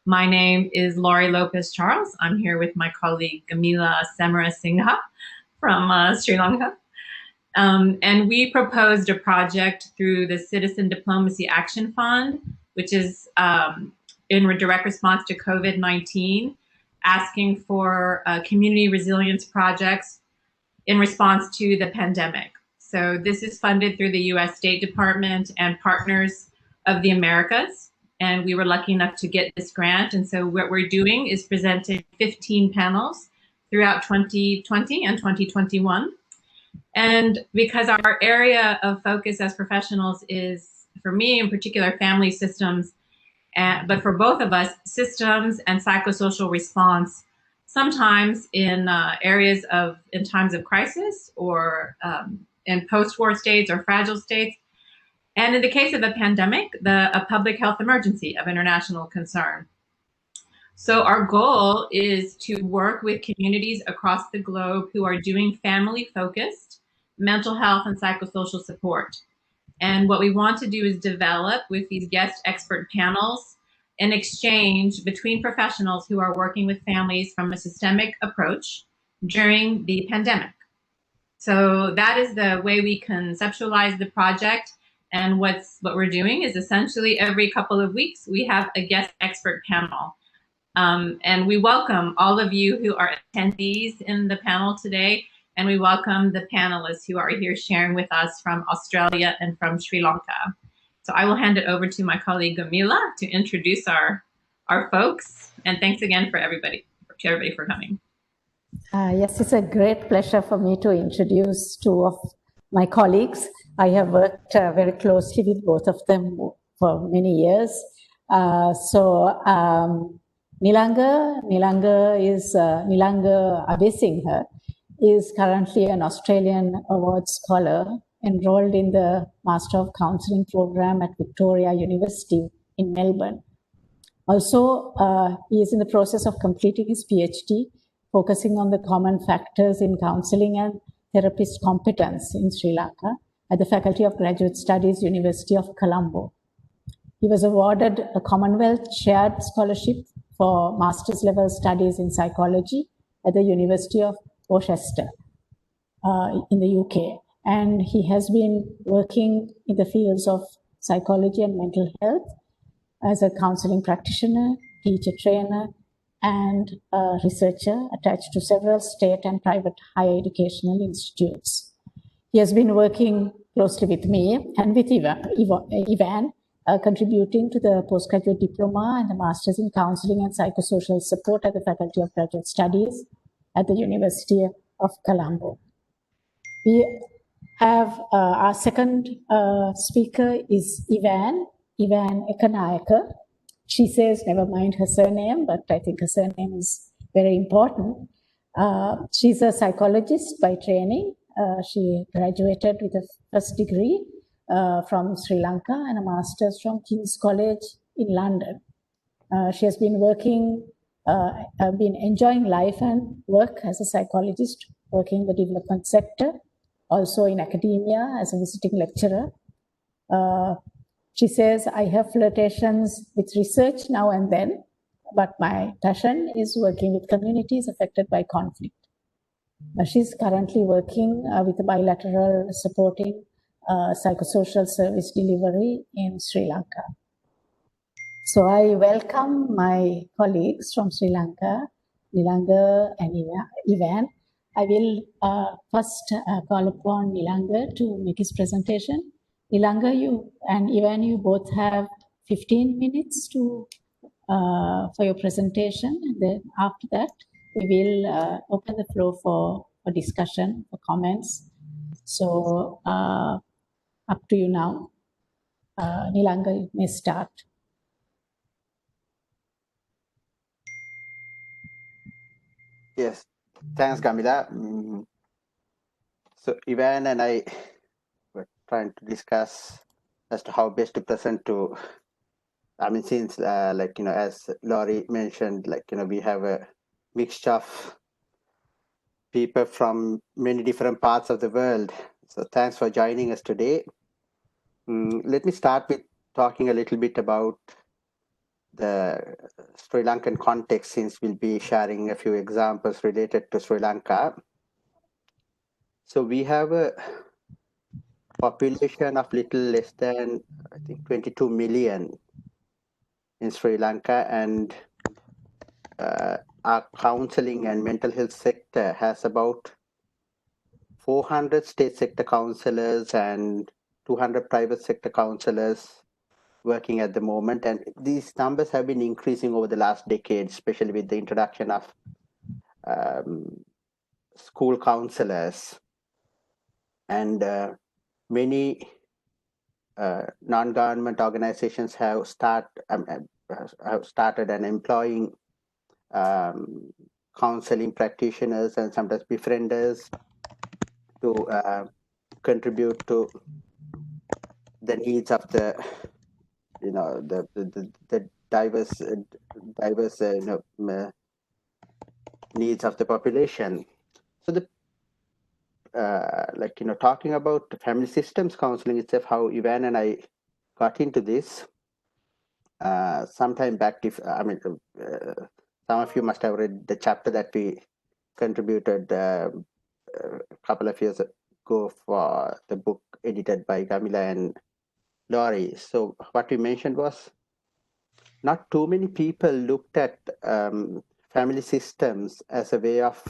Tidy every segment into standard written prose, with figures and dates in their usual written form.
My name is Laurie Lopez Charles. I'm here with my colleague Gameela Samarasinghe from Sri Lanka. And we proposed a project through the Citizen Diplomacy Action Fund, which is in direct response to COVID-19, asking for community resilience projects in response to the pandemic. So this is funded through the US State Department and Partners of the Americas. And we were lucky enough to get this grant. And so what we're doing is presenting 15 panels throughout 2020 and 2021. And because our area of focus as professionals is, for me in particular, family systems, but for both of us, systems and psychosocial response, sometimes in areas in times of crisis or in post-war states or fragile states, and in the case of a pandemic, a public health emergency of international concern. So our goal is to work with communities across the globe who are doing family-focused mental health and psychosocial support. And what we want to do is develop with these guest expert panels an exchange between professionals who are working with families from a systemic approach during the pandemic. So that is the way we conceptualize the project. And what we're doing is essentially every couple of weeks, we have a guest expert panel. And we welcome all of you who are attendees in the panel today. And we welcome the panelists who are here sharing with us from Australia and from Sri Lanka. So I will hand it over to my colleague Gameela to introduce our folks. And thanks again to everybody for coming. Yes, it's a great pleasure for me to introduce two of my colleagues. I have worked very closely with both of them for many years. Nilanga Abeysinghe is currently an Australian award scholar enrolled in the Master of Counselling program at Victoria University in Melbourne. Also, he is in the process of completing his PhD, focusing on the common factors in counselling and therapist competence in Sri Lanka at the Faculty of Graduate Studies, University of Colombo. He was awarded a Commonwealth Shared Scholarship for master's level studies in psychology at the University of Worcester in the UK. And he has been working in the fields of psychology and mental health as a counseling practitioner, teacher trainer, and a researcher attached to several state and private higher educational institutes. He has been working closely with me and with Evan, contributing to the postgraduate diploma and the master's in counseling and psychosocial support at the Faculty of Graduate Studies at the University of Colombo. We have our second speaker is Evan Ekanayake. She says, never mind her surname, but I think her surname is very important. She's a psychologist by training. She graduated with a first degree from Sri Lanka and a master's from King's College in London. She has been enjoying life and work as a psychologist, working in the development sector, also in academia as a visiting lecturer. She says, I have flirtations with research now and then, but my passion is working with communities affected by conflict. She's currently working with a bilateral supporting psychosocial service delivery in Sri Lanka. So I welcome my colleagues from Sri Lanka, Nilanga and Evan. I will first call upon Nilanga to make his presentation. Nilanga, you and Evan, you both have 15 minutes for your presentation. And then after that, we will open the floor for discussion, for comments. So up to you now. Nilanga, you may start. Yes, thanks, Gameela. So Evan and I were trying to discuss as to how best to present to, since as Laurie mentioned, we have a mixture of people from many different parts of the world. So thanks for joining us today. Let me start with talking a little bit about the Sri Lankan context, since we'll be sharing a few examples related to Sri Lanka. So we have a population of little less than, I think, 22 million in Sri Lanka, and our counseling and mental health sector has about 400 state sector counselors and 200 private sector counselors working at the moment. And these numbers have been increasing over the last decade, especially with the introduction of school counselors. And many non-government organizations have started and employing counseling practitioners and sometimes befrienders to contribute to the needs of the diverse needs of the population. So the talking about family systems counseling itself, how Evan and I got into this sometime back. Some of you must have read the chapter that we contributed a couple of years ago for the book edited by Gameela and Laurie. So what we mentioned was not too many people looked at family systems as a way of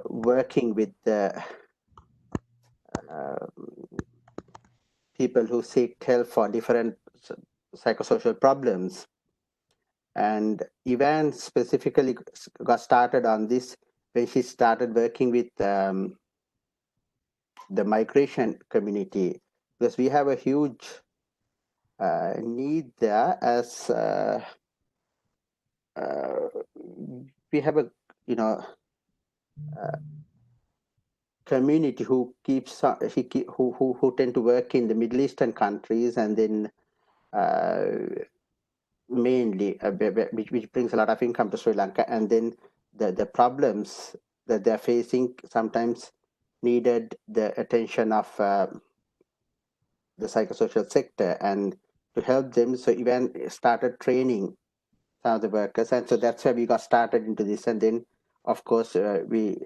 working with the people who seek help for different psychosocial problems. And Evan specifically got started on this when she started working with the migration community, because we have a huge need there, as we have a community who keeps who tend to work in the Middle Eastern countries, and then mainly which brings a lot of income to Sri Lanka, and then the problems that they're facing sometimes needed the attention of the psychosocial sector and to help them. So even started training some of the workers, and so that's where we got started into this. And then of course we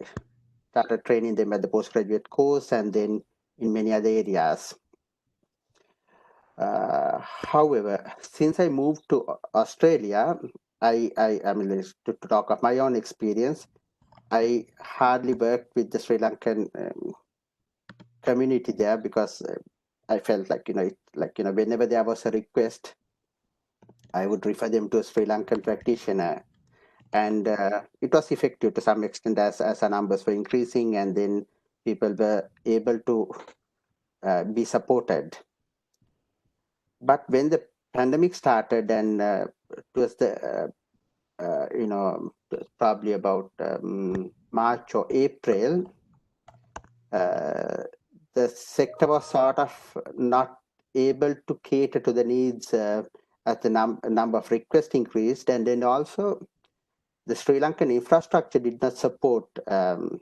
started training them at the postgraduate course and then in many other areas. However, since I moved to Australia, I mean, to talk of my own experience, I hardly worked with the Sri Lankan community there, because I felt like, whenever there was a request, I would refer them to a Sri Lankan practitioner. And it was effective to some extent as our numbers were increasing, and then people were able to be supported. But when the pandemic started, and it was the probably about March or April, the sector was sort of not able to cater to the needs as the number of requests increased, and then also the Sri Lankan infrastructure did not support the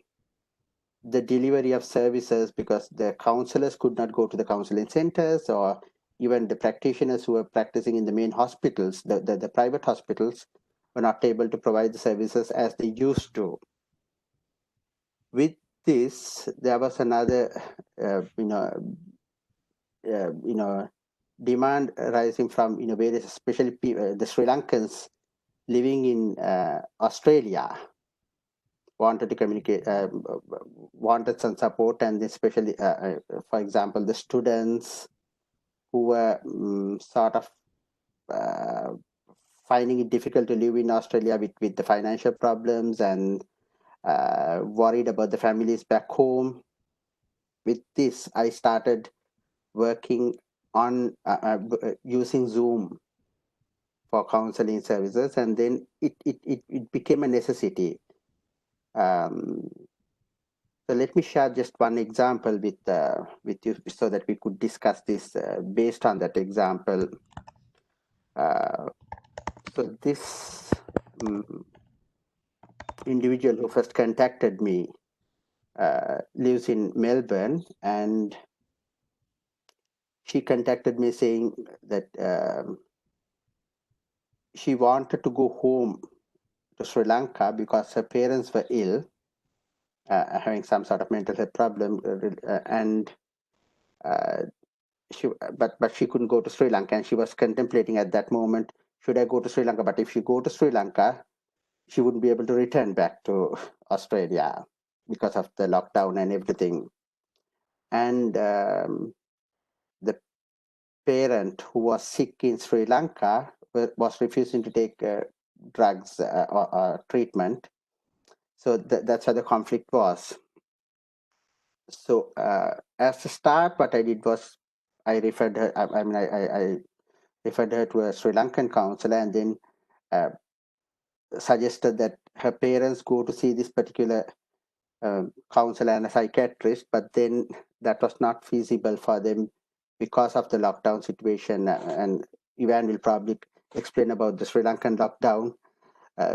delivery of services, because the counselors could not go to the counseling centers, or even the practitioners who were practicing in the main hospitals, the private hospitals, were not able to provide the services as they used to. With this, there was another, demand rising from various, especially the Sri Lankans living in Australia, wanted to communicate, wanted some support, and especially, for example, the students who were sort of finding it difficult to live in Australia with the financial problems, and worried about the families back home. With this, I started working on using Zoom for counseling services, and then it became a necessity. So let me share just one example with you, so that we could discuss this based on that example. So this individual who first contacted me lives in Melbourne, and she contacted me saying that she wanted to go home to Sri Lanka because her parents were ill, having some sort of mental health problem, and but she couldn't go to Sri Lanka, and she was contemplating at that moment, should I go to Sri Lanka? But if she go to Sri Lanka, she wouldn't be able to return back to Australia because of the lockdown and everything. And the parent who was sick in Sri Lanka was refusing to take drugs or treatment. So that's how the conflict was. So as a start, what I did was I referred her. I referred her to a Sri Lankan counselor, and then suggested that her parents go to see this particular counselor and a psychiatrist, but then that was not feasible for them because of the lockdown situation. And Ivan will probably explain about the Sri Lankan lockdown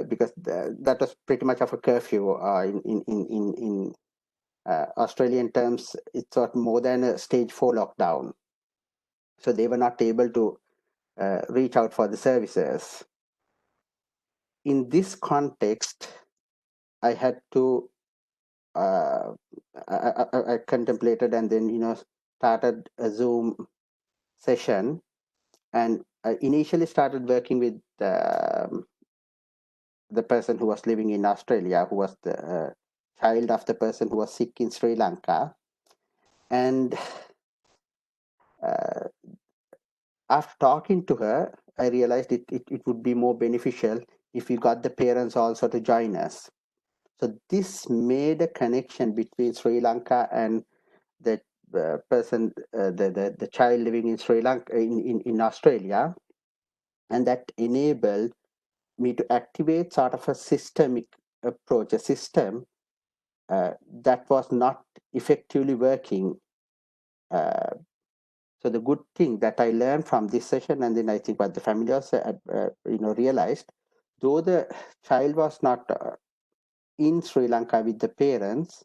because that was pretty much of a curfew in Australian terms. It's not more than a stage 4 lockdown. So they were not able to reach out for the services. In this context, I had to I contemplated and then started a Zoom session, and I initially started working with the person who was living in Australia, who was the child of the person who was sick in Sri Lanka, and after talking to her, I realized it would be more beneficial if we got the parents also to join us. So this made a connection between Sri Lanka and the person, the child living in Sri Lanka, in Australia, and that enabled me to activate sort of a systemic approach, a system that was not effectively working. So the good thing that I learned from this session, and then I think what the family also realized, though the child was not in Sri Lanka with the parents,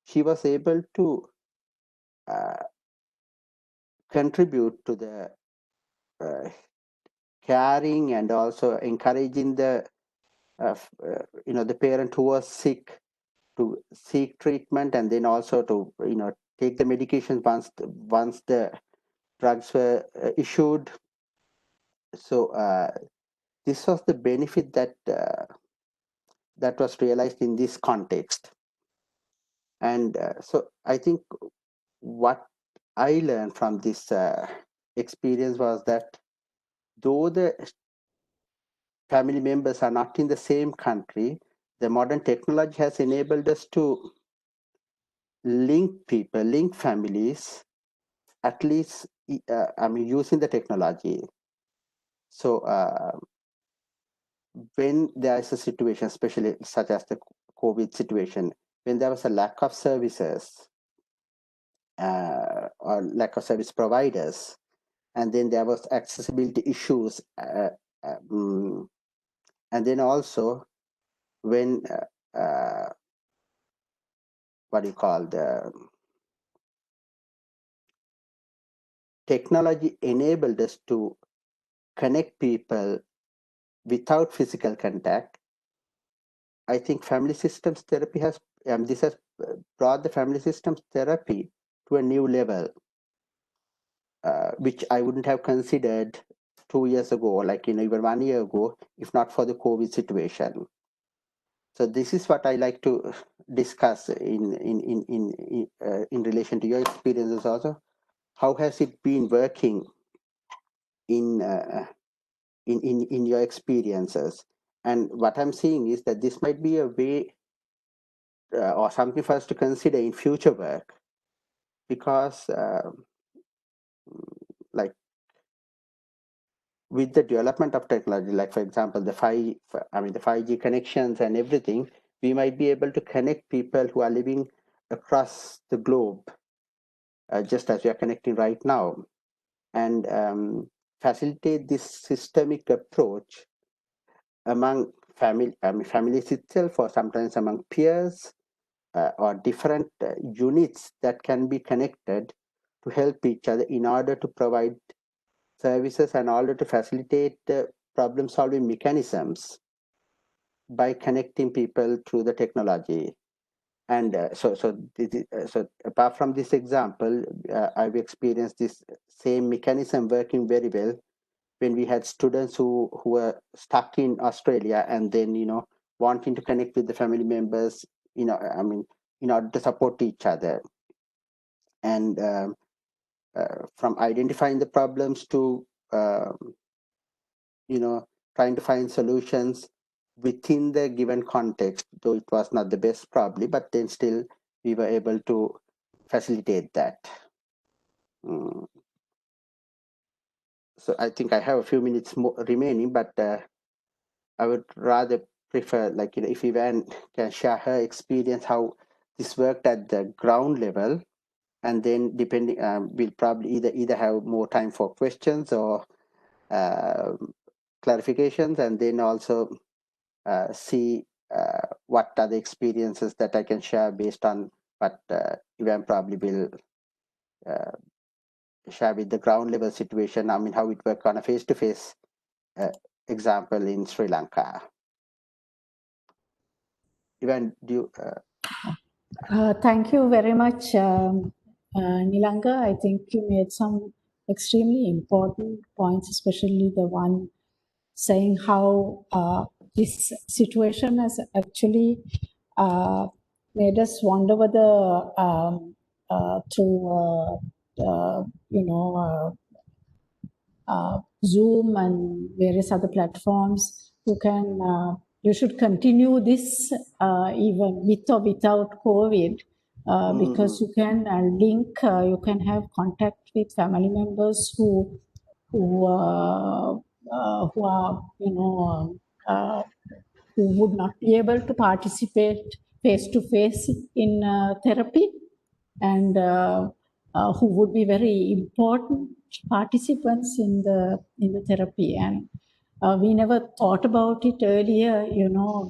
she was able to contribute to the caring and also encouraging the the parent who was sick to seek treatment, and then also to take the medication once the drugs were issued. So this was the benefit that was realized in this context. And so I think what I learned from this experience was that though the family members are not in the same country, the modern technology has enabled us to link people, link families, at least using the technology. So when there is a situation, especially such as the COVID situation, when there was a lack of services or lack of service providers, and then there was accessibility issues, and then also when what do you call, the technology enabled us to connect people without physical contact. I think family systems therapy has this has brought the family systems therapy to a new level, which I wouldn't have considered 2 years ago, like even 1 year ago, if not for the COVID situation. So this is what I like to discuss in relation to your experiences also. How has it been working in your experiences? And what I'm seeing is that this might be a way or something for us to consider in future work, because like with the development of technology, like for example the 5G connections and everything, we might be able to connect people who are living across the globe, just as we are connecting right now, and facilitate this systemic approach among families itself, or sometimes among peers, or different units that can be connected to help each other in order to provide services and order to facilitate problem solving mechanisms by connecting people through the technology. And so apart from this example, I've experienced this same mechanism working very well when we had students who were stuck in Australia and then, wanting to connect with the family members, in order to support each other. And from identifying the problems to, trying to find solutions within the given context, though it was not the best probably, but then still we were able to facilitate that. So I think I have a few minutes more remaining, but I would rather prefer, if Evan can share her experience, how this worked at the ground level, and then depending, we'll probably either have more time for questions or clarifications, and then also see what are the experiences that I can share based on what Evan probably will share with the ground level situation. How it worked on a face-to-face example in Sri Lanka. Evan, do you? Thank you very much, Nilanga. I think you made some extremely important points, especially the one saying how this situation has actually made us wonder whether through Zoom and various other platforms, you should continue this even with or without COVID, because you can link, you can have contact with family members who are who would not be able to participate face to face in therapy, and who would be very important participants in the therapy. And we never thought about it earlier,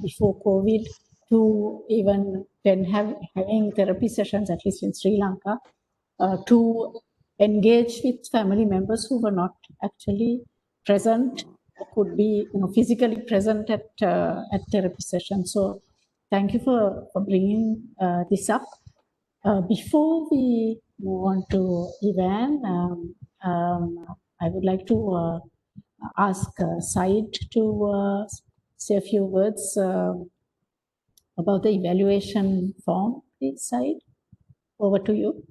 before COVID, to even when having therapy sessions, at least in Sri Lanka, to engage with family members who were not actually present, could be physically present at therapy sessions. So thank you for bringing this up. Before we move on to Evan, I would like to ask Said to say a few words about the evaluation form. Please, Said, over to you.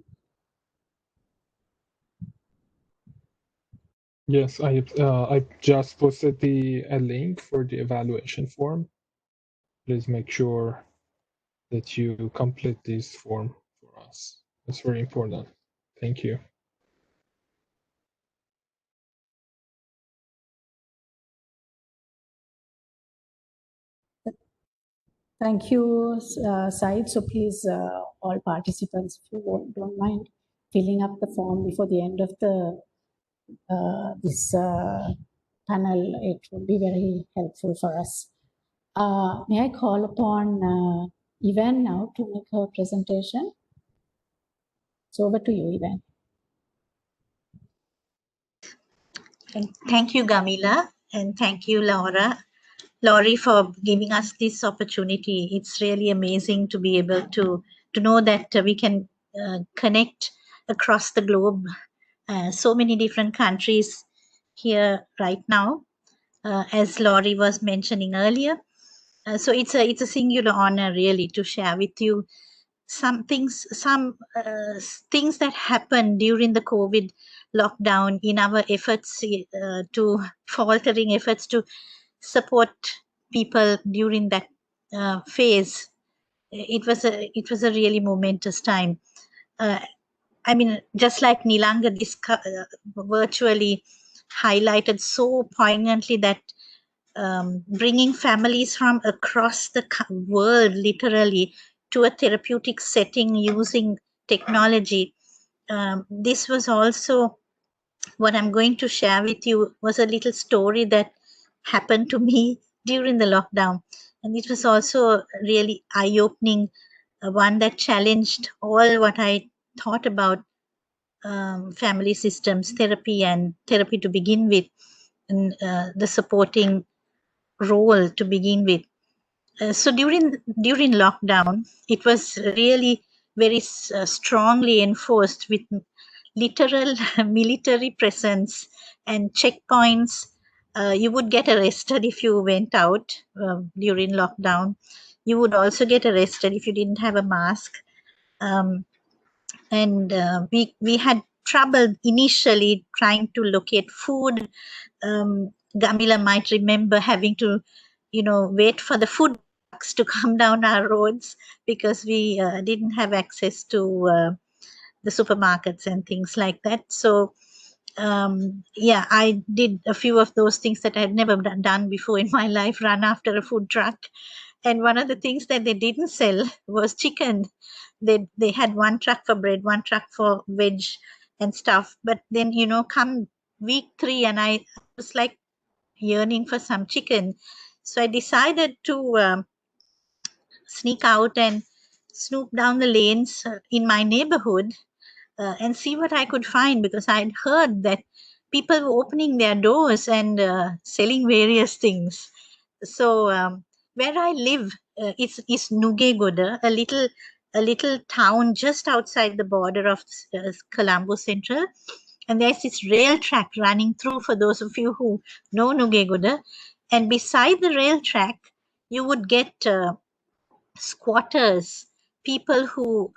Yes, I just posted a link for the evaluation form. Please make sure that you complete this form for us. It's very important. Thank you. Thank you, Said. So please, all participants, if you don't mind filling up the form before the end of this panel, it would be very helpful for us. May I call upon Evan now to make her presentation? So over to you, Evan. Thank you, Gameela, and thank you, Laurie, for giving us this opportunity. It's really amazing to be able to know that we can connect across the globe, so many different countries here right now, as Laurie was mentioning earlier. So it's a singular honor, really, to share with you some things that happened during the COVID lockdown in our efforts faltering efforts to support people during that phase. It was a really momentous time. Just like Nilanga virtually highlighted so poignantly that bringing families from across the world literally to a therapeutic setting using technology. This was also what I'm going to share with you, was a little story that happened to me during the lockdown. And it was also really eye-opening, one that challenged all what I thought about family systems therapy and therapy to begin with. the supporting role to begin with. So during lockdown, it was really very strongly enforced with literal military presence and checkpoints. You would get arrested if you went out during lockdown. You would also get arrested if you didn't have a mask. And we had trouble initially trying to locate food. Gameela might remember having to, wait for the food trucks to come down our roads because we didn't have access to the supermarkets and things like that. So yeah, I did a few of those things that I had never done before in my life, run after a food truck. And one of the things that they didn't sell was chicken. They had one truck for bread, one truck for veg and stuff. But then, come week 3 and I was like yearning for some chicken. So I decided to sneak out and snoop down the lanes in my neighborhood and see what I could find, because I'd heard that people were opening their doors and selling various things. So where I live is Nugegoda, a little town just outside the border of Colombo Central. And there's this rail track running through, for those of you who know Nugegoda. And beside the rail track, you would get squatters, people who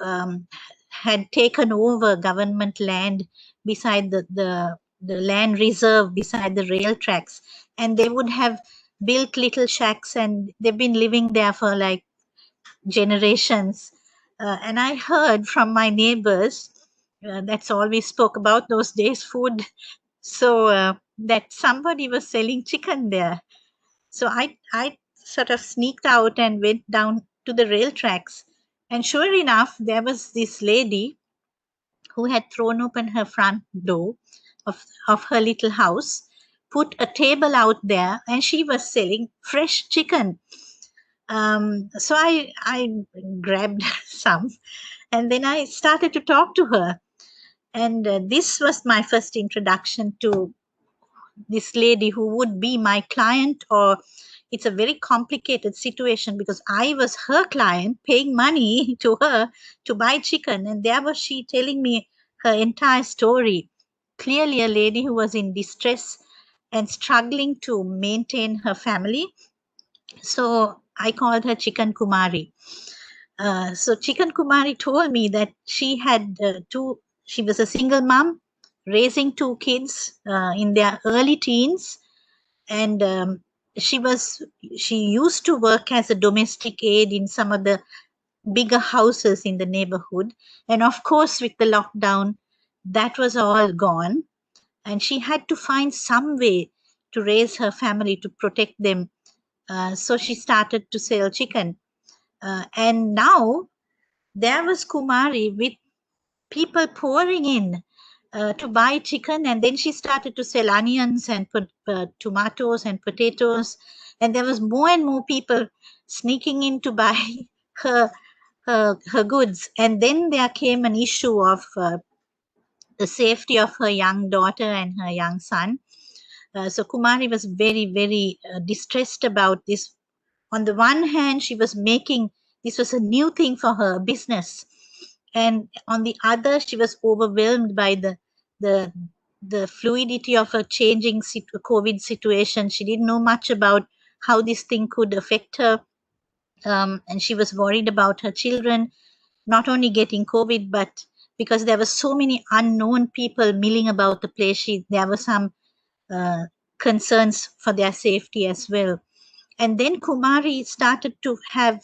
had taken over government land beside the land reserve beside the rail tracks, and they would have built little shacks and they've been living there for like generations. And I heard from my neighbors, that's all we spoke about those days, food. So that somebody was selling chicken there. So I sort of sneaked out and went down to the rail tracks. And sure enough, there was this lady who had thrown open her front door of her little house, put a table out there, and she was selling fresh chicken. So I grabbed some, and then I started to talk to her. And this was my first introduction to this lady who would be my client, or it's a very complicated situation because I was her client paying money to her to buy chicken. And there was she telling me her entire story. Clearly a lady who was in distress and struggling to maintain her family. So I called her Chicken Kumari. So Chicken Kumari told me that she had she was a single mom raising 2 kids in their early teens. And she used to work as a domestic aide in some of the bigger houses in the neighborhood. And of course, with the lockdown, that was all gone. And she had to find some way to raise her family, to protect them. So she started to sell chicken. And now there was Kumari with people pouring in to buy chicken, and then she started to sell onions and tomatoes and potatoes, and there was more and more people sneaking in to buy her goods. And then there came an issue of the safety of her young daughter and her young son. So Kumari was very, very distressed about this. On the one hand, she was making, this was a new thing for her, business. And on the other, she was overwhelmed by the fluidity of a changing COVID situation. She didn't know much about how this thing could affect her. And she was worried about her children, not only getting COVID, but because there were so many unknown people milling about the place, there were some concerns for their safety as well. And then Kumari started to have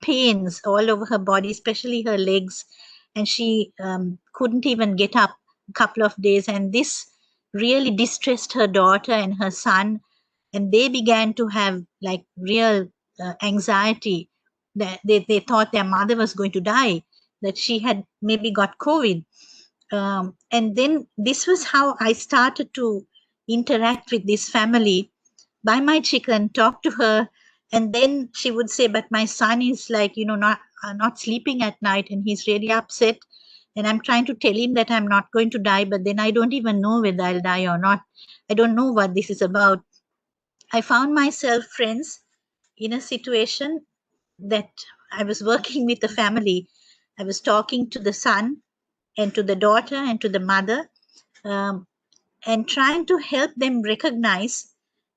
pains all over her body, especially her legs. And she couldn't even get up a couple of days. And this really distressed her daughter and her son. And they began to have like real anxiety. That they thought their mother was going to die, that she had maybe got COVID. And then this was how I started to interact with this family, buy my chicken, talk to her, and then she would say, but my son is like, not sleeping at night and he's really upset. And I'm trying to tell him that I'm not going to die, but then I don't even know whether I'll die or not. I don't know what this is about. I found myself, friends, in a situation that I was working with a family. I was talking to the son and to the daughter and to the mother, and trying to help them recognize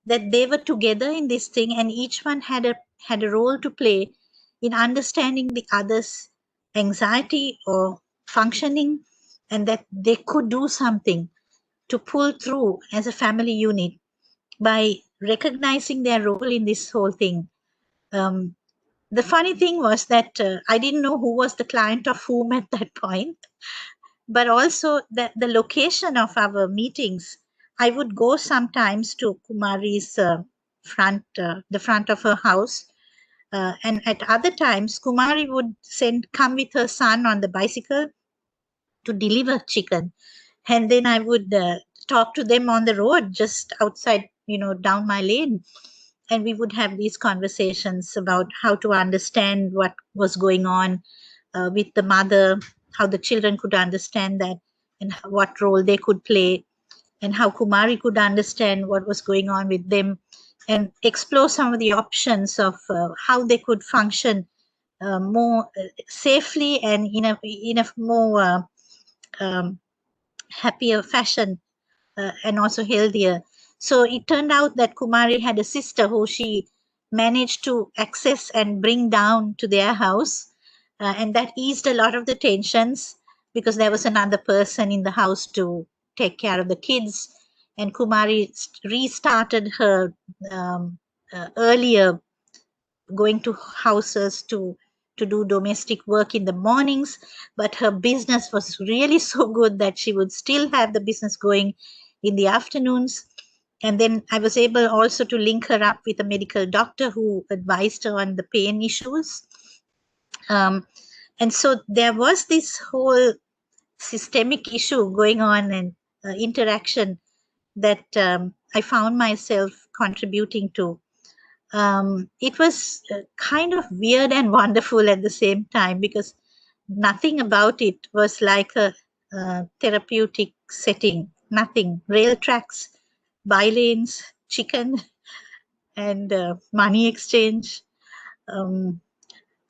that they were together in this thing, and each one had a role to play in understanding the other's anxiety or functioning, and that they could do something to pull through as a family unit by recognizing their role in this whole thing. The funny thing was that I didn't know who was the client of whom at that point, but also the location of our meetings. I would go sometimes to Kumari's the front of her house, and at other times Kumari would come with her son on the bicycle to deliver chicken, and then I would talk to them on the road just outside, down my lane, and we would have these conversations about how to understand what was going on with the mother, how the children could understand that, and what role they could play, and how Kumari could understand what was going on with them, and explore some of the options of how they could function more safely and in a more happier fashion, and also healthier. So it turned out that Kumari had a sister who she managed to access and bring down to their house, and that eased a lot of the tensions because there was another person in the house to take care of the kids. And Kumari restarted her earlier going to houses to do domestic work in the mornings, but her business was really so good that she would still have the business going in the afternoons. And then I was able also to link her up with a medical doctor who advised her on the pain issues. And so there was this whole systemic issue going on, and interaction that I found myself contributing to. It was kind of weird and wonderful at the same time, because nothing about it was like a therapeutic setting. Nothing. Rail tracks, bylanes, chicken, and money exchange.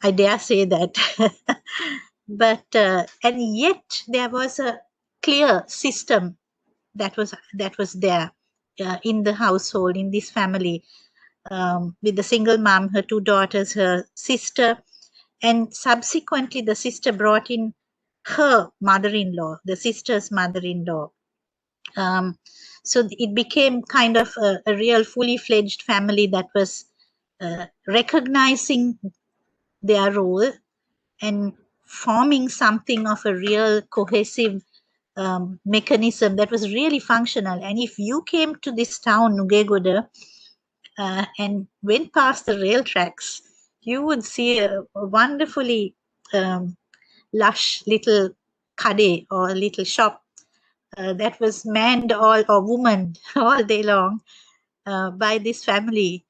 I dare say that. But and yet there was a clear system that was there in the household, in this family, with the single mom, her two daughters, her sister, and subsequently the sister brought in her mother-in-law, the sister's mother-in-law. So it became kind of a real fully fledged family that was recognizing their role and forming something of a real cohesive mechanism that was really functional. And if you came to this town, Nugegoda, and went past the rail tracks, you would see a wonderfully lush little kade, or a little shop that was manned or woman all day long by this family,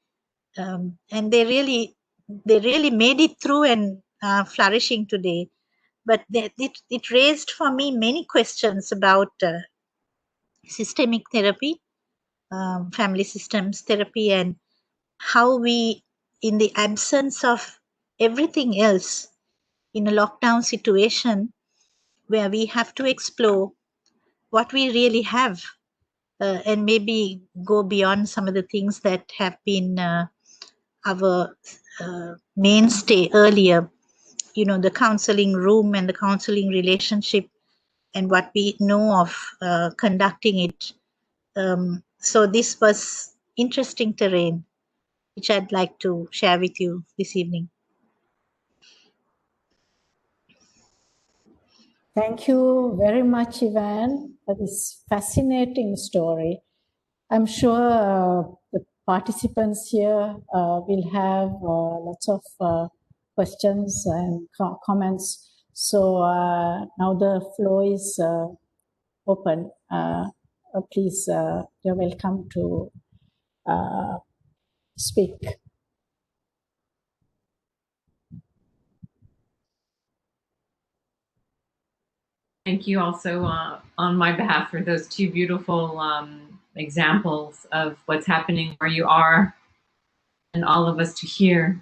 and they really made it through and flourishing today. But it raised for me many questions about systemic therapy, family systems therapy, and how we, in the absence of everything else, in a lockdown situation where we have to explore what we really have, and maybe go beyond some of the things that have been our mainstay earlier, the counseling room and the counseling relationship, and what we know of conducting it. So this was interesting terrain, which I'd like to share with you this evening. Thank you very much, Evan, for this fascinating story. I'm sure the participants here will have lots of questions and comments. So now the floor is open. Please, you're welcome to speak. thank you also on my behalf for those two beautiful examples of what's happening where you are, and all of us to hear.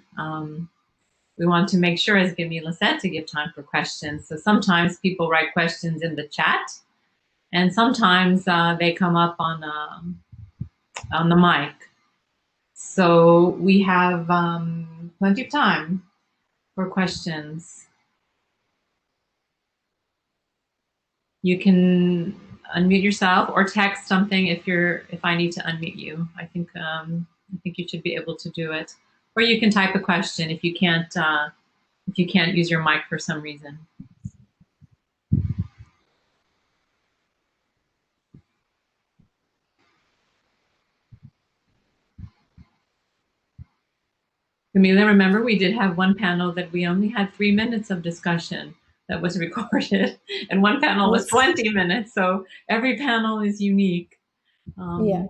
We want to make sure, as Gameela said, to give time for questions. So sometimes people write questions in the chat, and sometimes they come up on the mic. So we have plenty of time for questions. You can unmute yourself or text something if I need to unmute you. I think you should be able to do it. Or you can type a question if you can't use your mic for some reason. Gameela, remember we did have one panel that we only had 3 minutes of discussion that was recorded, and one panel was 20 minutes. So every panel is unique. Yeah.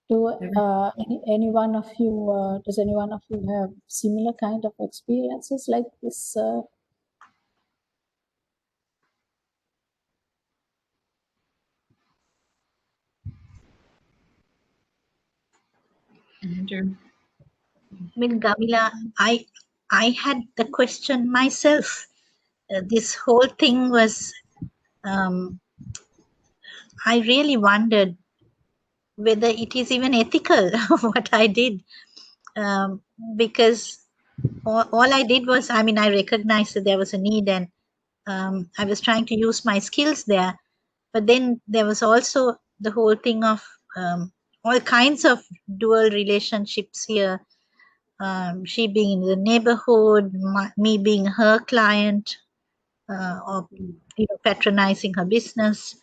Any one of you, does any one of you have similar kind of experiences like this? Andrew. I mean, Gameela, I had the question myself. This whole thing was, I really wondered whether it is even ethical what I did, because all I did was, I mean, I recognized that there was a need, and I was trying to use my skills there. But then there was also the whole thing of all kinds of dual relationships here. She being in the neighborhood, me being her client, or patronizing her business,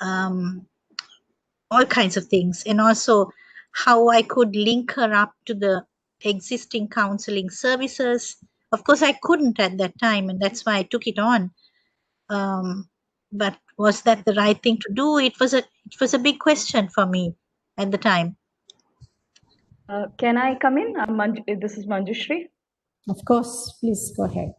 all kinds of things, and also how I could link her up to the existing counseling services. Of course, I couldn't at that time, and that's why I took it on. But was that the right thing to do? It was a big question for me at the time. Can I come in? This is Manjushri. Of course, please go ahead.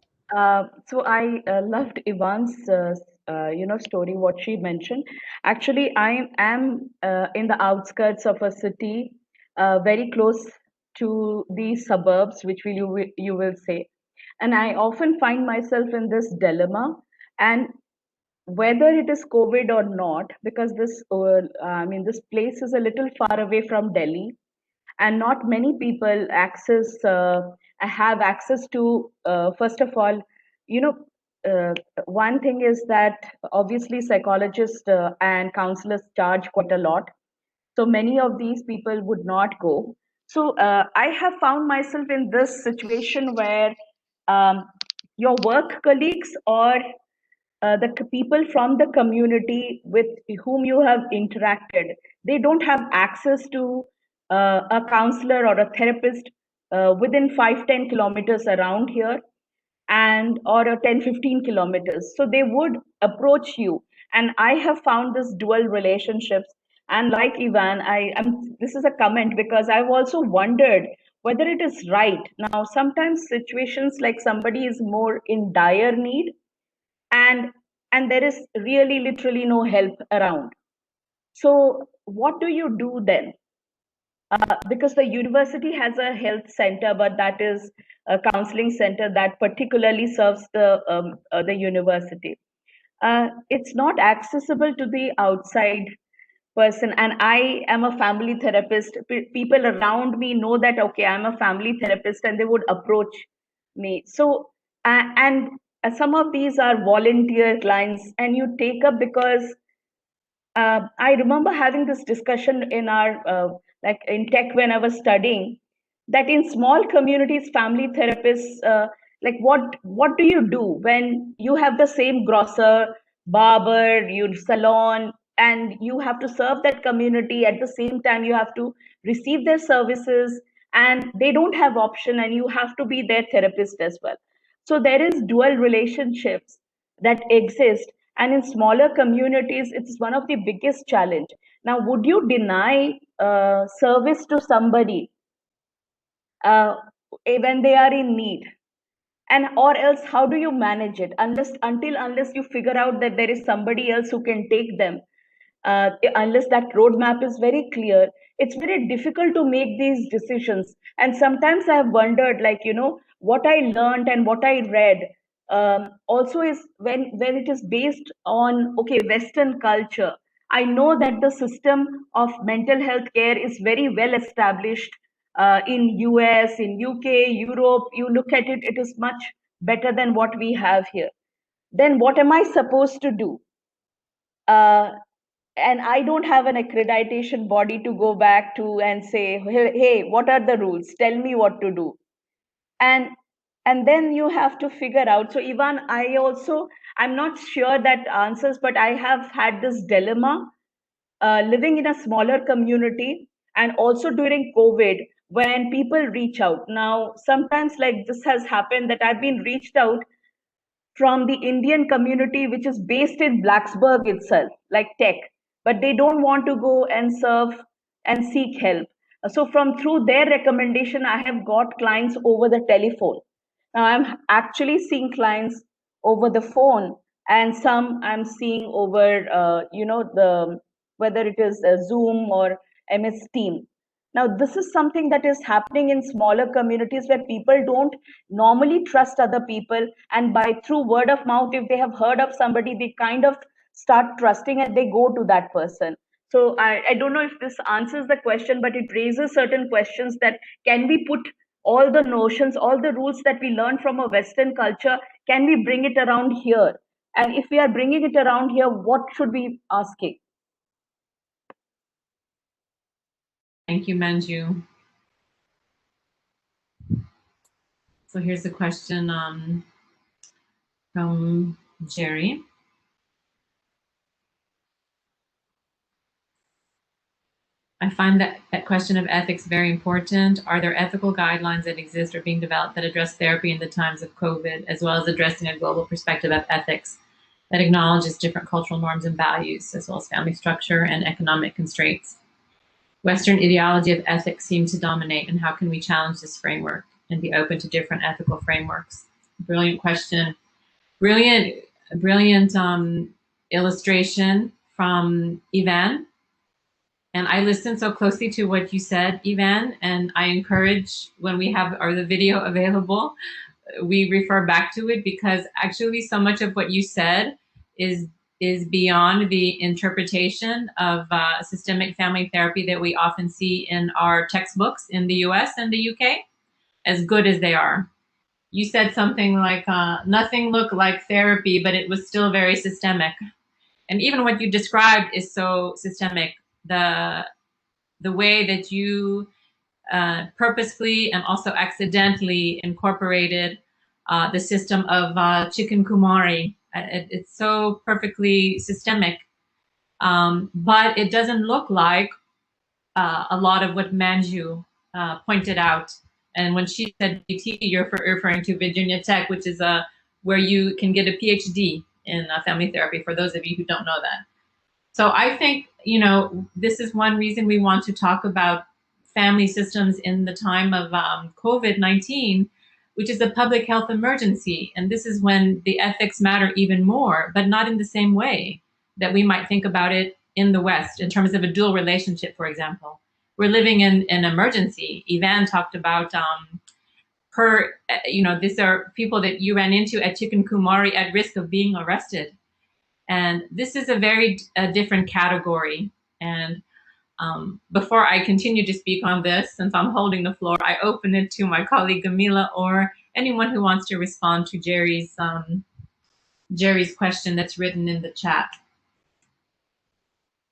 So I loved Ivan's story, what she mentioned. Actually, I am in the outskirts of a city, very close to the suburbs, which you will say. And I often find myself in this dilemma, and whether it is COVID or not, because this place is a little far away from Delhi, and not many people have access to, first of all, one thing is that obviously psychologists and counselors charge quite a lot, so many of these people would not go. So I have found myself in this situation where your work colleagues or the people from the community with whom you have interacted, they don't have access to a counselor or a therapist within 5-10 kilometers around here, and or a 10-15 kilometers. So they would approach you, and I have found this dual relationships. And like Ivan, this is a comment because I've also wondered whether it is right. Now, sometimes situations like somebody is more in dire need, and there is really literally no help around. So what do you do then? Because the university has a health center, but that is a counseling center that particularly serves the university. It's not accessible to the outside person, and I am a family therapist. People around me know that, okay, I'm a family therapist, and they would approach me. So and some of these are volunteer clients, and you take up because I remember having this discussion in our like in tech when I was studying, that in small communities, family therapists, like what do you do when you have the same grocer, barber, your salon, and you have to serve that community at the same time you have to receive their services, and they don't have option, and you have to be their therapist as well. So there is dual relationships that exist, and in smaller communities it's one of the biggest challenge. Now, would you deny service to somebody when they are in need? And or else how do you manage it unless you figure out that there is somebody else who can take them, unless that roadmap is very clear, it's very difficult to make these decisions. And sometimes I have wondered, like, what I learned and what I read also is when it is based on, okay, Western culture. I know that the system of mental health care is very well established in US, in UK, Europe. You look at it, it is much better than what we have here. Then what am I supposed to do? And I don't have an accreditation body to go back to and say, hey, what are the rules? Tell me what to do. And then you have to figure out. So Ivan, I'm not sure that answers, but I have had this dilemma living in a smaller community, and also during COVID, when people reach out. Now, sometimes like this has happened that I've been reached out from the Indian community, which is based in Blacksburg itself, like tech, but they don't want to go and serve and seek help. So from through their recommendation, I have got clients over the telephone. Now I'm actually seeing clients over the phone, and some I'm seeing over, the whether it is Zoom or MS Team. Now, this is something that is happening in smaller communities where people don't normally trust other people. And by through word of mouth, if they have heard of somebody, they kind of start trusting and they go to that person. So I don't know if this answers the question, but it raises certain questions that can we put all the notions, all the rules that we learn from a Western culture, can we bring it around here? And if we are bringing it around here, what should we be asking? Thank you, Manju. So here's a question from Jerry. I find that question of ethics very important. Are there ethical guidelines that exist or being developed that address therapy in the times of COVID, as well as addressing a global perspective of ethics that acknowledges different cultural norms and values, as well as family structure and economic constraints? Western ideology of ethics seems to dominate, and how can we challenge this framework and be open to different ethical frameworks? Brilliant question. Brilliant illustration from Evan. And I listened so closely to what you said, Evan, and I encourage, when we have the video available, we refer back to it, because actually so much of what you said is beyond the interpretation of systemic family therapy that we often see in our textbooks in the US and the UK, as good as they are. You said something like, nothing looked like therapy, but it was still very systemic. And even what you described is so systemic. The way that you purposefully and also accidentally incorporated the system of chicken kumari. It's so perfectly systemic, but it doesn't look like a lot of what Manju pointed out. And when she said BT, you're referring to Virginia Tech, which is where you can get a PhD in family therapy, for those of you who don't know that. So I think, this is one reason we want to talk about family systems in the time of COVID-19, which is a public health emergency. And this is when the ethics matter even more, but not in the same way that we might think about it in the West, in terms of a dual relationship, for example. We're living in an emergency. Ivan talked about these are people that you ran into at Chicken Kumari at risk of being arrested. And this is a very different category. And before I continue to speak on this, since I'm holding the floor, I open it to my colleague Gameela or anyone who wants to respond to Jerry's question that's written in the chat.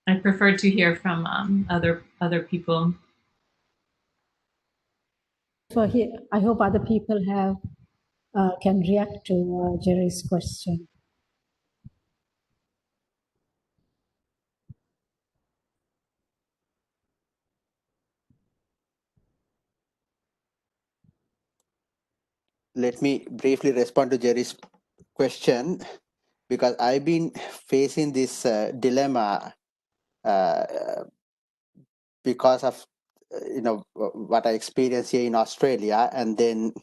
I prefer to hear from other people. I hope other people can react to Jerry's question. Let me briefly respond to Jerry's question, because I've been facing this dilemma because of what I experienced here in Australia, and then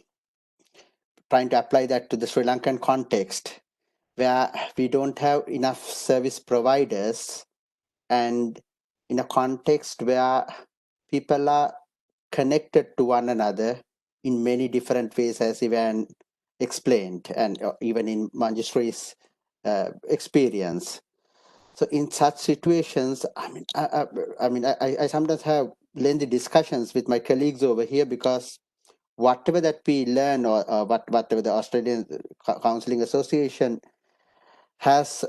trying to apply that to the Sri Lankan context, where we don't have enough service providers, and in a context where people are connected to one another in many different ways, as Ivan explained, and even in Manjushri's experience. So in such situations, I sometimes have lengthy discussions with my colleagues over here, because whatever that we learn, or whatever the Australian Counselling Association has,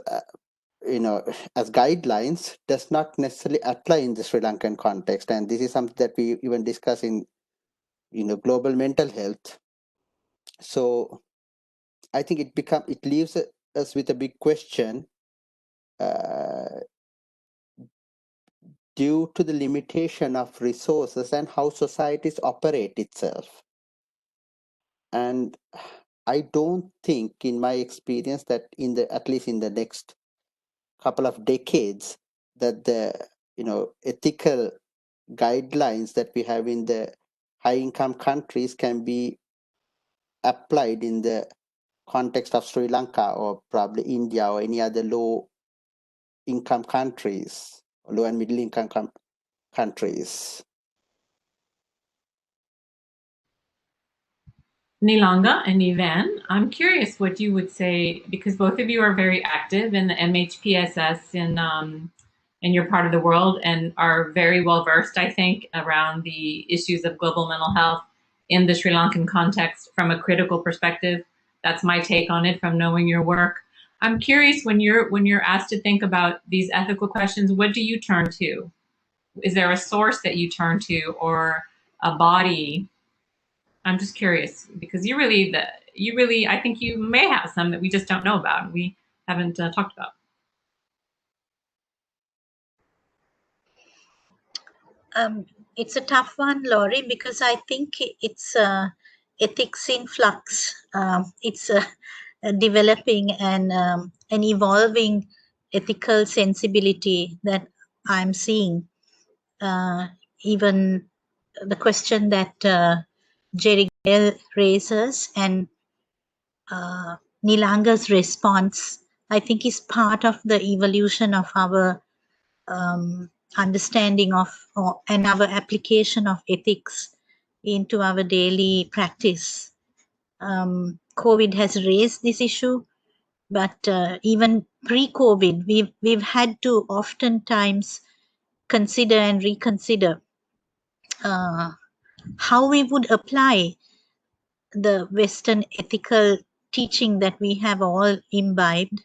as guidelines, does not necessarily apply in the Sri Lankan context. And this is something that we even discuss in, global mental health. So I think it leaves us with a big question, due to the limitation of resources and how societies operate itself. And I don't think, in my experience, that at least in the next couple of decades, that the ethical guidelines that we have in the high income countries can be applied in the context of Sri Lanka, or probably India, or any other low income countries, low and middle income countries. Nilanga and Evan, I'm curious what you would say, because both of you are very active in the MHPSS in your part of the world, and are very well versed, I think, around the issues of global mental health in the Sri Lankan context from a critical perspective. That's my take on it from knowing your work. I'm curious, when you're asked to think about these ethical questions, what do you turn to? Is there a source that you turn to, or a body? I'm just curious, because you really, I think you may have some that we just don't know about, we haven't talked about. It's a tough one, Laurie, because I think it's ethics in flux. It's a developing and an evolving ethical sensibility that I'm seeing. Even the question that Jerry Gale raises, and Nilanga's response, I think, is part of the evolution of our understanding of and our application of ethics into our daily practice. COVID has raised this issue, but even pre-COVID, we've had to oftentimes consider and reconsider how we would apply the Western ethical teaching that we have all imbibed,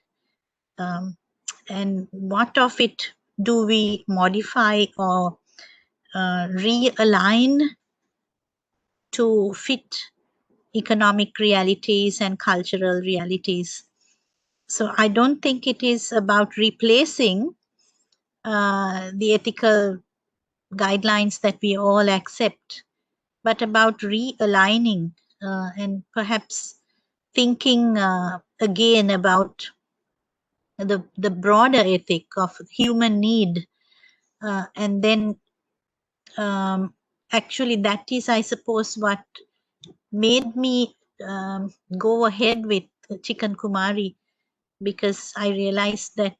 and what of it do we modify or realign to fit economic realities and cultural realities. So I don't think it is about replacing the ethical guidelines that we all accept, but about realigning and perhaps thinking again about the broader ethic of human need. And then actually that is, I suppose, what made me go ahead with Chicken Kumari, because I realized that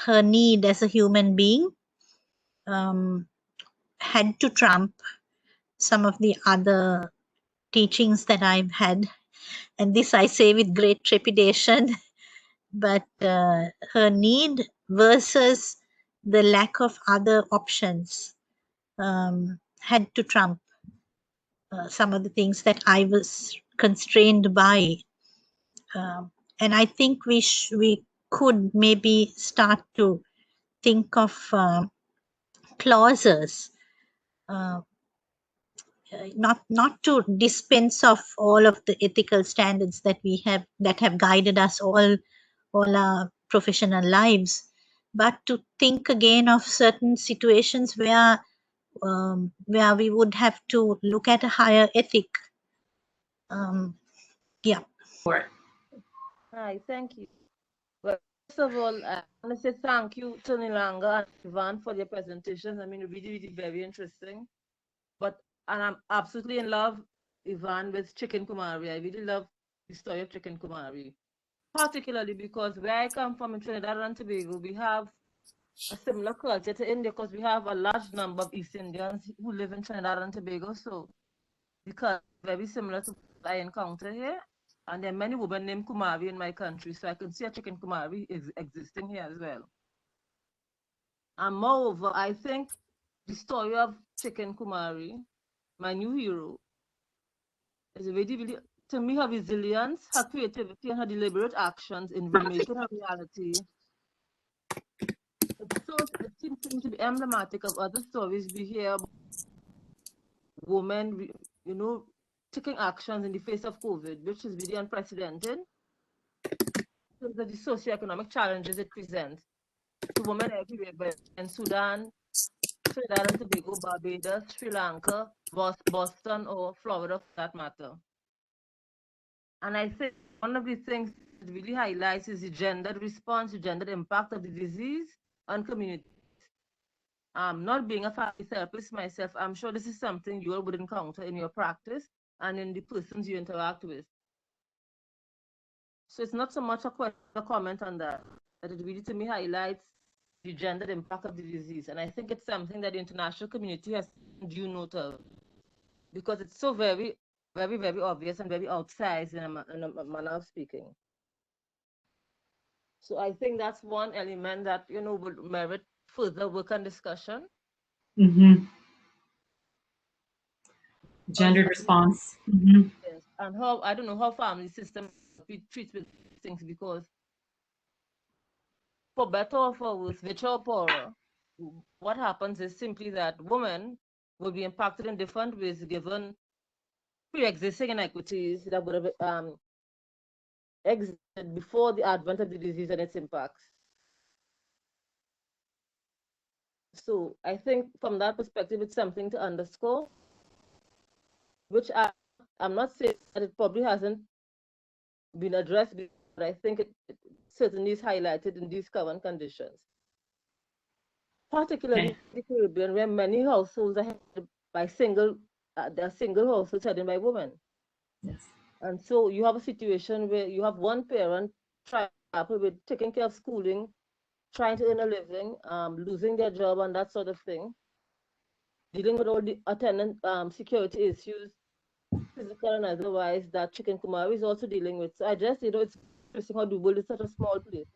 her need as a human being had to trump some of the other teachings that I've had. And this I say with great trepidation, but her need versus the lack of other options had to trump some of the things that I was constrained by. And I think we could maybe start to think of clauses, not to dispense of all of the ethical standards that we have, that have guided us all our professional lives, but to think again of certain situations where we would have to look at a higher ethic. Yeah. Hi, thank you. Well, first of all, I want to say thank you to Nilanga and Ivan for their presentations. I mean, really, really very interesting. And I'm absolutely in love Evan with Chicken Kumari. I really love the story of Chicken Kumari, particularly because where I come from in Trinidad and Tobago, we have a similar culture to India because we have a large number of East Indians who live in Trinidad and Tobago. So the culture is very similar to what I encounter here. And there are many women named Kumari in my country, so I can see a Chicken Kumari is existing here as well. And moreover, I think the story of Chicken Kumari, my new hero, is really, to me, her resilience, her creativity, and her deliberate actions in remaking her reality. It seems to me to be emblematic of other stories we hear about women, taking actions in the face of COVID, which is really unprecedented because of the socioeconomic challenges it presents to women everywhere, but in Sudan, Trinidad and Tobago, Barbados, Sri Lanka, Boston, or Florida for that matter. And I think one of the things that really highlights is the gendered response, the gendered impact of the disease on communities. Not being a family therapist myself, I'm sure this is something you all would encounter in your practice and in the persons you interact with. So it's not so much a comment on that, but it really to me highlights the gendered impact of the disease. And I think it's something that the international community has due note of because it's so very, very, very obvious and very outsized in a manner of speaking. So I think that's one element that, would merit further work and discussion. Mm-hmm. Gendered response. Mm-hmm. Yes, and how, I don't know how family system treats with things because for better or for worse, richer or poorer, what happens is simply that women will be impacted in different ways given pre-existing inequities that would have existed before the advent of the disease and its impacts. So I think from that perspective, it's something to underscore, which I'm not saying that it probably hasn't been addressed, but I think it certainly is highlighted in these current conditions. Particularly in the Caribbean, where many households are headed by single households headed by women. Yes. And so you have a situation where you have one parent trying with taking care of schooling, trying to earn a living, losing their job and that sort of thing, dealing with all the attendant security issues, physical and otherwise, that Chicken Kumari is also dealing with. So I just, it's interesting how the world is such a small place.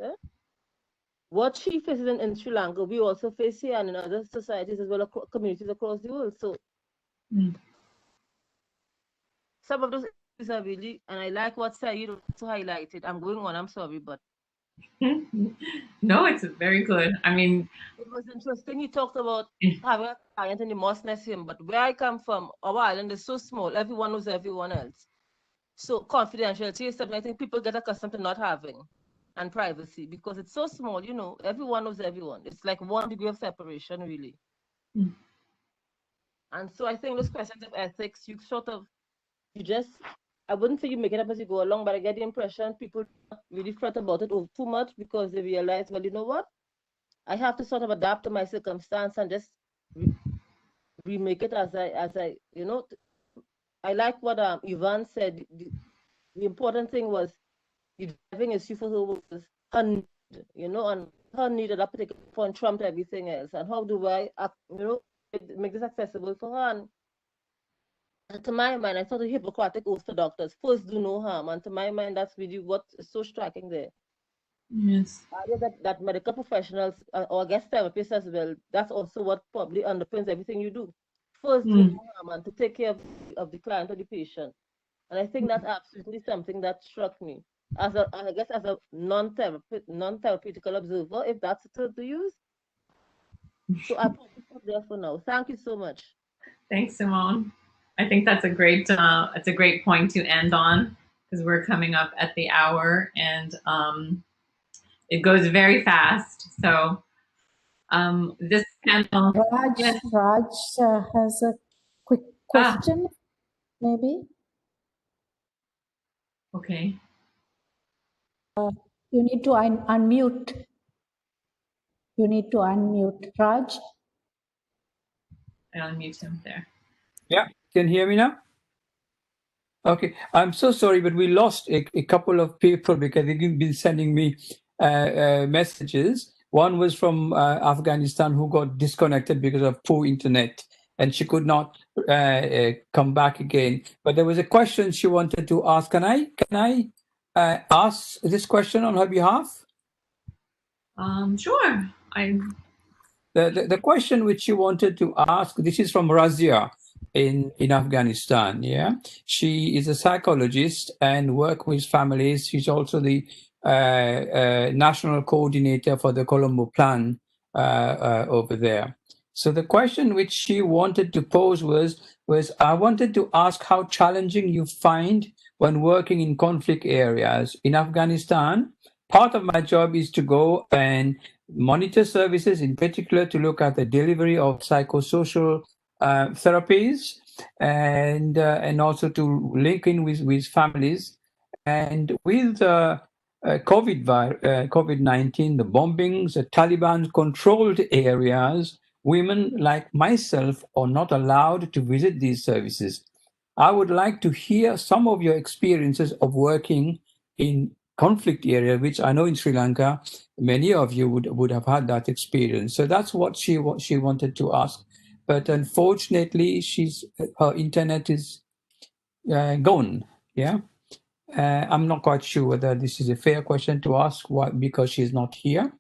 What she faces in Sri Lanka, we also face here and in other societies as well, communities across the world. So some of those issues are really, and I like what Saeed also highlighted. I'm going on, I'm sorry, but. No, it's very good. I mean, it was interesting. He talked about having a client in the Moss Museum, but where I come from, our island is so small, everyone knows everyone else. So confidentiality is something I think people get accustomed to not having, and privacy, because it's so small, everyone knows everyone. It's like 1 degree of separation, really. And so I think those questions of ethics, I wouldn't say you make it up as you go along, but I get the impression people really fret about it too much because they realize, well, you know what? I have to sort of adapt to my circumstance and just remake it as I, I like what Evan said. The important thing was the driving issue for her was her need, and her need at that particular point trumped everything else. And how do I, make this accessible for her? And to my mind, I thought a Hippocratic oath to doctors: first do no harm. And to my mind, that's really what is so striking there. Yes. That medical professionals or guest therapists as well, that's also what probably underpins everything you do. First, do no harm and to take care of the client or the patient. And I think that's absolutely something that struck me as a non-therapeutical observer, if that's the term to use. So I probably stop there for now. Thank you so much. Thanks, Simone. I think that's a great point to end on because we're coming up at the hour and it goes very fast. So this panel. Raj has a quick question, maybe. Okay. You need to unmute. You need to unmute, Raj. I unmute him there. Yeah, can you hear me now? Okay, I'm so sorry, but we lost a couple of people because they've been sending me messages. One was from Afghanistan who got disconnected because of poor internet, and she could not come back again. But there was a question she wanted to ask. Can I ask this question on her behalf? Sure. The question which she wanted to ask, this is from Razia in Afghanistan. Yeah, she is a psychologist and work with families. She's also the national coordinator for the Colombo Plan over there. So the question which she wanted to pose was I wanted to ask how challenging you find when working in conflict areas in Afghanistan. Part of my job is to go and monitor services, in particular to look at the delivery of psychosocial therapies, and also to link in with families. And with COVID-19, the bombings, the Taliban controlled areas, women like myself are not allowed to visit these services. I would like to hear some of your experiences of working in conflict area, which I know in Sri Lanka, many of you would have had that experience. So that's what she wanted to ask. But unfortunately, her internet is gone. Yeah. I'm not quite sure whether this is a fair question to ask because she's not here.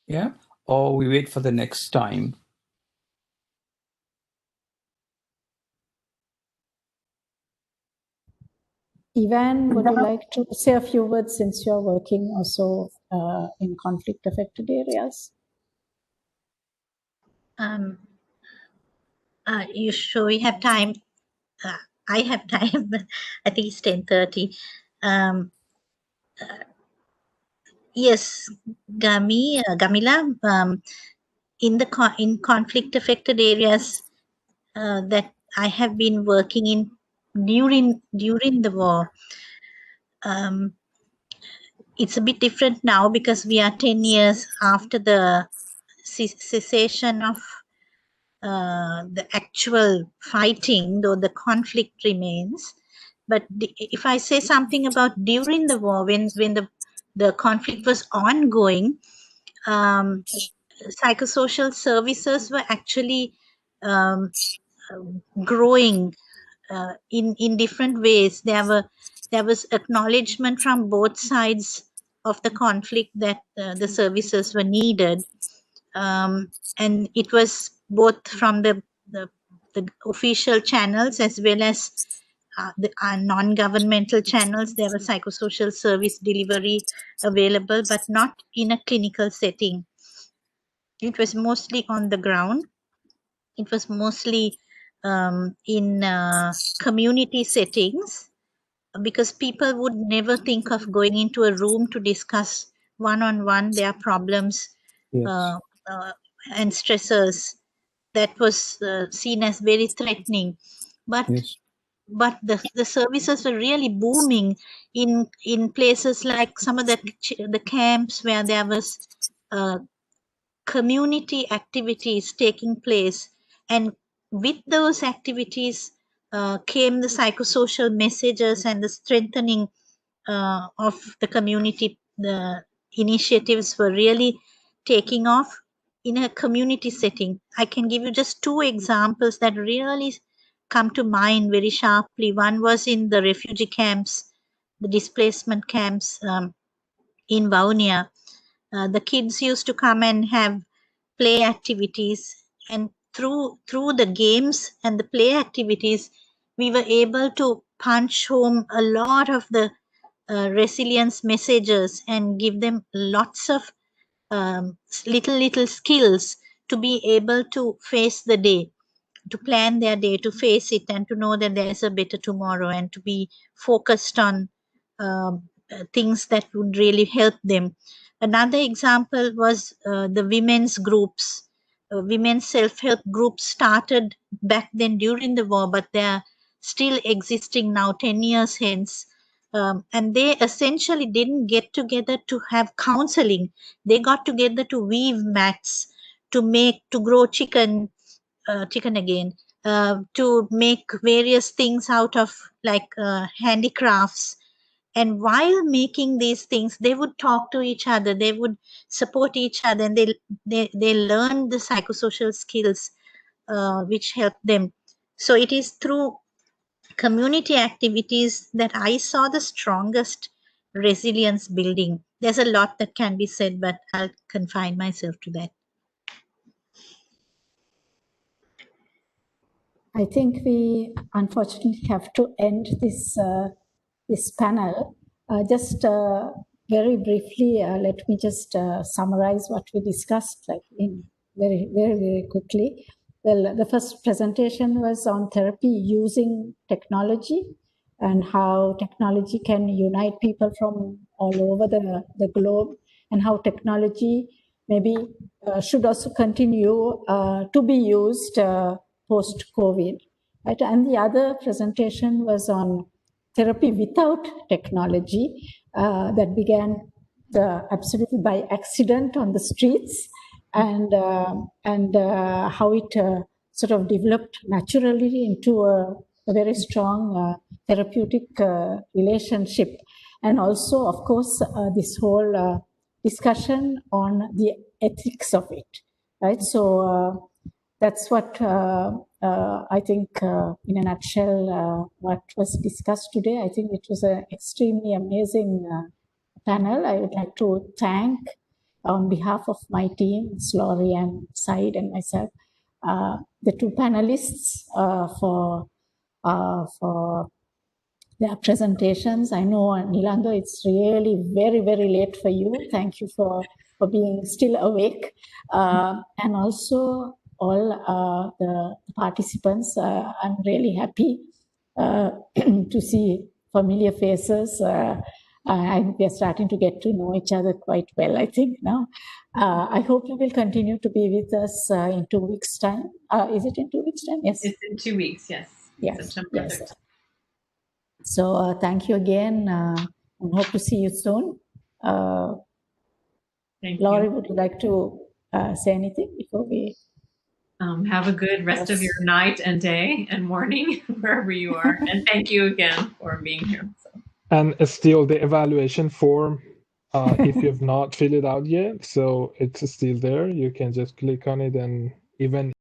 Yeah. Or we wait for the next time. Evan, would you like to say a few words since you're working also in conflict-affected areas? You sure we have time? I have time. I think it's 10:30. Yes, Gameela, in conflict-affected areas that I have been working in during the war. It's a bit different now because we are 10 years after the cessation of the actual fighting, though the conflict remains. But if I say something about during the war, when the conflict was ongoing, psychosocial services were actually growing in different ways. There was acknowledgement from both sides of the conflict that the services were needed, and it was both from the official channels as well as the non-governmental channels. There was psychosocial service delivery available, but not in a clinical setting. It was mostly on the ground. It was mostly in community settings, because people would never think of going into a room to discuss one-on-one their problems. Yes. And stressors. That was seen as very threatening. But Yes. but the services were really booming in places like some of the camps where there was community activities taking place, and with those activities came the psychosocial messages and the strengthening of the community. The initiatives were really taking off in a community setting. I can give you just two examples that really come to mind very sharply. One was in the refugee camps, the displacement camps in Vaunia. The kids used to come and have play activities, and through the games and the play activities, we were able to punch home a lot of the resilience messages and give them lots of little skills to be able to face the day, to plan their day, to face it, and to know that there is a better tomorrow, and to be focused on things that would really help them. Another example was the women's groups. Women's self-help groups started back then during the war, but they are still existing now, 10 years hence. And they essentially didn't get together to have counseling. They got together to weave mats, to grow chicken again, to make various things out of like handicrafts. And while making these things, they would talk to each other, they would support each other, and they learn the psychosocial skills which help them. So it is through community activities that I saw the strongest resilience building. There's a lot that can be said, but I'll confine myself to that. I think we unfortunately have to end this panel. Just very briefly, let me just summarize what we discussed, like in very quickly. Well, the first presentation was on therapy using technology and how technology can unite people from all over the globe, and how technology maybe should also continue to be used post-COVID. Right? And the other presentation was on therapy without technology that began absolutely by accident on the streets, and how it sort of developed naturally into a very strong therapeutic relationship. And also, of course, this whole discussion on the ethics of it, right? So that's what I think, in a nutshell, what was discussed today. I think it was an extremely amazing panel. I would like to thank, on behalf of my team, Laurie and Said and myself, the two panelists for their presentations. I know, Nilanga, it's really very late for you. Thank you for being still awake. And also all the participants. I'm really happy to see familiar faces. We are starting to get to know each other quite well, I think, now. I hope you will continue to be with us in 2 weeks' time. Is it in 2 weeks' time? Yes. It's in 2 weeks, yes. Yes. September Yes. 13th. So thank you again, and hope to see you soon. Thank Laurie, you. would you like to say anything before we? Have a good rest of your night and day and morning, wherever you are. And thank you again for being here. So. And still the evaluation form, if you have not filled it out yet, so it's still there. You can just click on it, and even